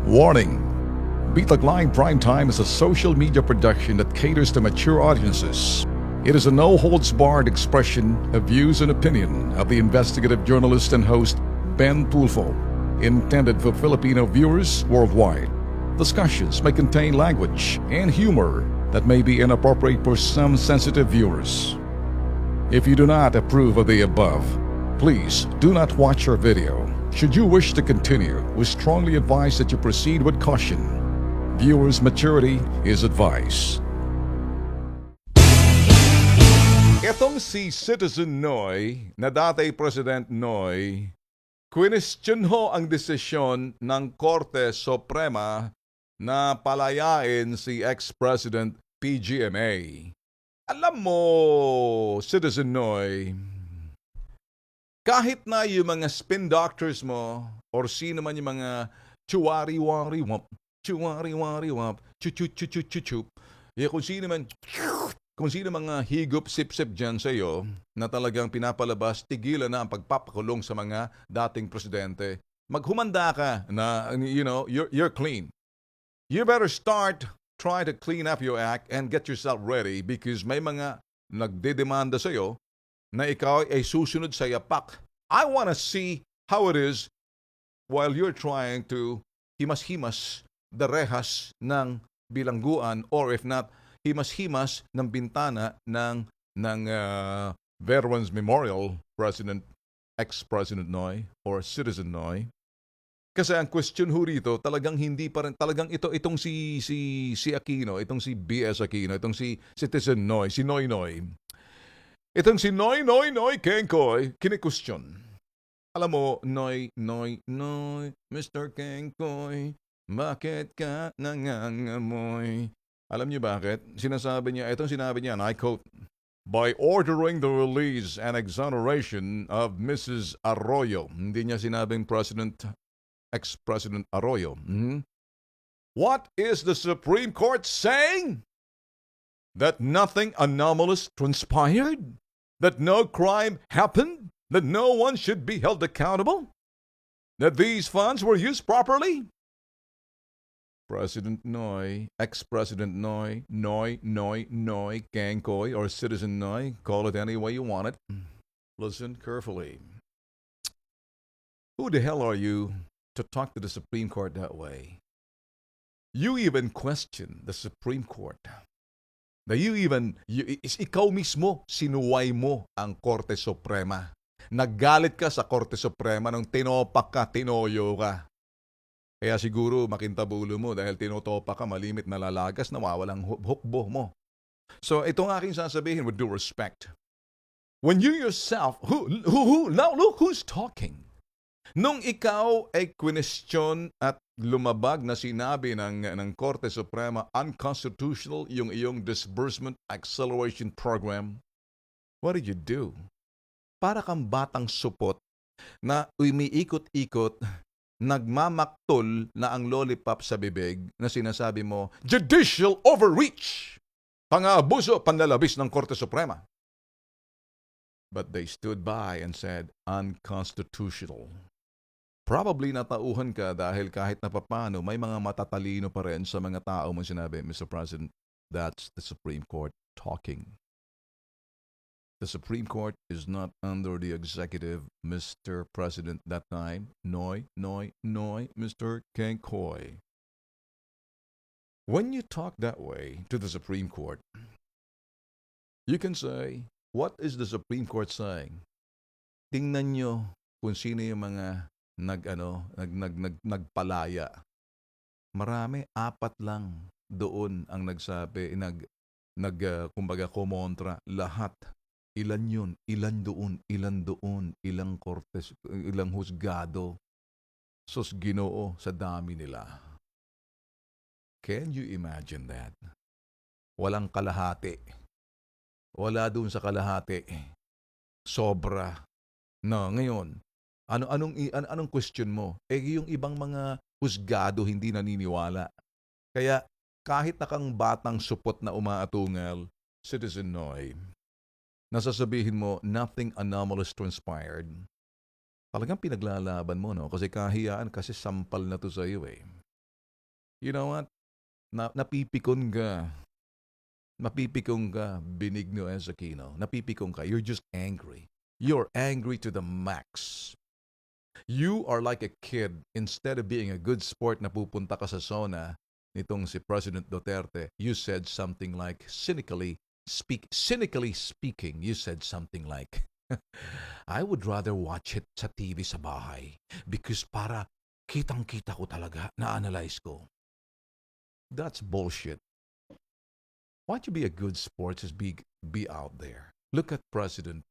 Warning! Bitag Line Primetime is a social media production that caters to mature audiences. It is a no-holds-barred expression of views and opinion of the investigative journalist and host Ben Tulfo, intended for Filipino viewers worldwide. Discussions may contain language and humor that may be inappropriate for some sensitive viewers. If you do not approve of the above, please do not watch our video. Should you wish to continue, we strongly advise that you proceed with caution. Viewers' maturity is advised. Itong si Citizen Noy, na dati President Noy, question ho ang desisyon ng Korte Suprema na palayain si ex-President PGMA. Alam mo, Citizen Noy, kahit na yung mga spin doctors mo or sino man yung mga chuwari-wari-wap, chuwari-wari-wap, chu-chu-chu-chu-chu-chu, kung sino mga higop-sip-sip dyan sa iyo na talagang pinapalabas, tigilan na ang pagpapakulong sa mga dating presidente, maghumanda ka na, you're clean. You better start trying to clean up your act and get yourself ready because may mga nagdedemanda sa iyo na ikaw ay susunod sa yapak. I want to see how it is while you're trying to himas-himas the rehas ng bilangguan or if not, himas-himas ng bintana ng Veterans Memorial President, ex-President Noy or Citizen Noy. Kasi ang question ho rito, talagang hindi pa rin, talagang itong si Aquino, itong si BS Aquino, itong si Citizen Noy, si Noy Noy. Itong si Noy Kengkoy, kini-question. Alam mo, Noy, Mr. Kengkoy, bakit ka nangangamoy? Alam niyo bakit? Sinasabi niya, itong sinabi niya, and I quote, by ordering the release and exoneration of Mrs. Arroyo. Hindi niya sinabing ex-President Arroyo. What is the Supreme Court saying? That nothing anomalous transpired? That no crime happened? That no one should be held accountable? That these funds were used properly? President Noy, ex-President Noy, Kengkoy, or Citizen Noy, call it any way you want it. Listen carefully. Who the hell are you to talk to the Supreme Court that way? You even question the Supreme Court. Na ikaw mismo, sinuway mo ang Korte Suprema. Naggalit ka sa Korte Suprema nung tinopak ka, tinoyo ka. Kaya siguro makintabulo mo dahil tinotopak ka, malimit na lalagas, nawawalang hukbo mo. So itong aking sasabihin with due respect. When you yourself, now look who's talking. Nung ikaw ay question at lumabag na sinabi ng Korte Suprema, unconstitutional yung iyong disbursement acceleration program, what did you do? Para kang batang supot na umiikot-ikot, nagmamaktol na ang lollipop sa bibig na sinasabi mo, judicial overreach! Pang-aabuso, panlalabis ng Korte Suprema. But they stood by and said, unconstitutional. Probably natauhan ka dahil kahit na papano, may mga matatalino pa rin sa mga tao mo sinabi, Mr. President, that's the Supreme Court talking. The Supreme Court is not under the executive, Mr. President, that time. Noy, Mr. Kengkoy. When you talk that way to the Supreme Court, you can say, what is the Supreme Court saying? Tingnan nyo kung sino yung mga nagpalaya. Marami, 4 lang doon ang nagsabi, kumbaga kumontra, lahat. Ilan yun, ilan doon, ilang kortes, ilang husgado. Sus Ginoo sa dami nila. Can you imagine that? Walang kalahati. Wala doon sa kalahati. Sobra. No, ngayon, anong question mo? Yung ibang mga husgado hindi naniniwala. Kaya kahit na kang batang supot na umaatungal, Citizen Noy, nasasabihin mo, nothing anomalous transpired. Talagang pinaglalaban mo, no? Kasi kahiyaan, kasi sampal na to sa iyo eh. You know what? Napipikon ka. Napipikon ka, Benigno S. Aquino. Napipikon ka. You're just angry. You're angry to the max. You are like a kid. Instead of being a good sport na pupunta ka sa zona nitong si President Duterte, you said something like, cynically speaking, you said something like, I would rather watch it sa TV sa bahay because para kitang-kita ko talaga, na-analyze ko. That's bullshit. Why don't you be a good sport? Just be out there. Look at ex-President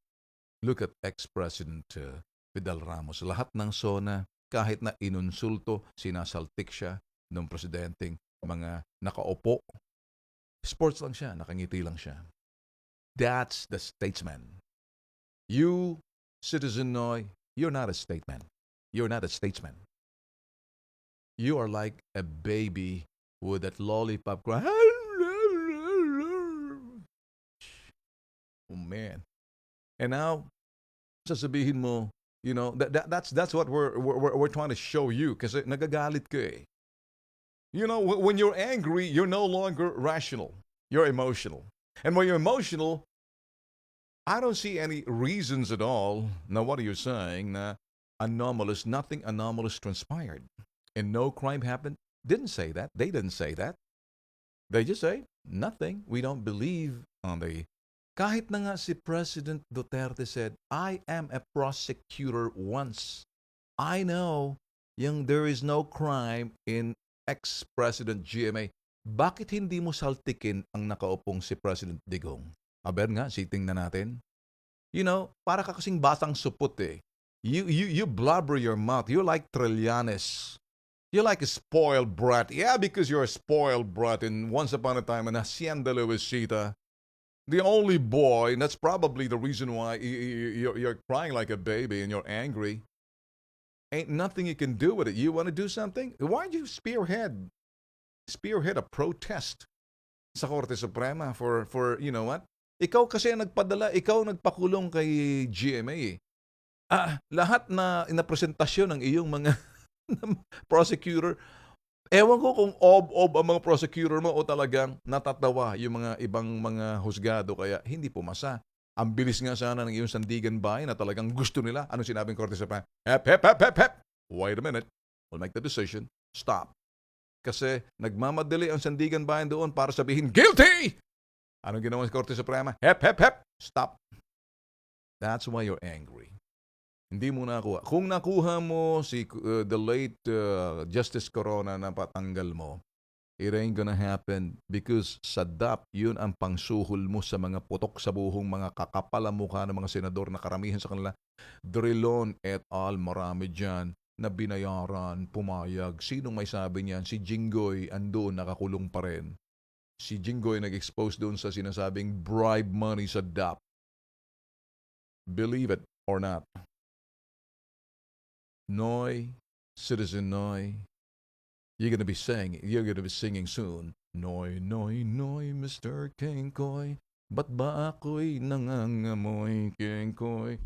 Fidel Ramos. Lahat ng zona, kahit na inunsulto, sinasaltik siya ng presidenteng mga nakaupo. Sports lang siya, nakangiti lang siya. That's the statesman. You, Citizen Noy, you're not a statesman. You're not a statesman. You are like a baby with that lollipop cry. Oh man. And now, sasabihin mo, you know, that's what we're trying to show you kasi nagagalit ka eh. You know, when you're angry, you're no longer rational. You're emotional. And when you're emotional, I don't see any reasons at all. Now, what are you saying? Na nothing anomalous transpired. And no crime happened? Didn't say that. They didn't say that. They just say, nothing. We don't believe on the... Kahit na nga si President Duterte said, I am a prosecutor once. I know there is no crime in ex-President GMA. Bakit hindi mo saltikin ang nakaupong si President Digong? Aber nga, siting na natin. You know, para ka kasing batang supot eh. You blubber your mouth. You're like Trillanes. You're like a spoiled brat. Yeah, because you're a spoiled brat. And once upon a time, an Hacienda Luisita, the only boy, and that's probably the reason why you're crying like a baby and you're angry. Ain't nothing you can do with it. You want to do something? Why don't you spearhead a protest sa Korte Suprema for you know what? Ikaw kasi nagpadala, ikaw nagpakulong kay GMA eh. Lahat na inapresentasyon ng iyong mga prosecutor, ewan ko kung ob ang mga prosecutor mo o talagang natatawa yung mga ibang mga husgado kaya hindi pumasa. Ang bilis nga sana ng iyong sandigan bahay na talagang gusto nila. Anong sinabing Korte Suprema? Hep. Wait a minute. We'll make the decision. Stop. Kasi nagmamadali ang sandigan bayan doon para sabihin, guilty! Anong ginawa sa Korte Suprema? Hep. Stop. That's why you're angry. Hindi mo nakuha. Kung nakuha mo si the late Justice Corona na patanggal mo, it ain't gonna happen because sa DAP, yun ang pangsuhol mo sa mga putok sa buhong mga kakapalamukha ng mga senador na karamihan sa kanila. Drilon et al. Marami dyan na binayaran, pumayag. Sinong may sabi niyan? Si Jinggoy andun, nakakulong pa rin. Si Jinggoy nag-expose doon sa sinasabing bribe money sa DAP. Believe it or not. Noy, Citizen Noy, you're gonna be singing soon. Noy, Mr. Kengkoy, ba't ba ako'y nangangamoy, Kengkoy?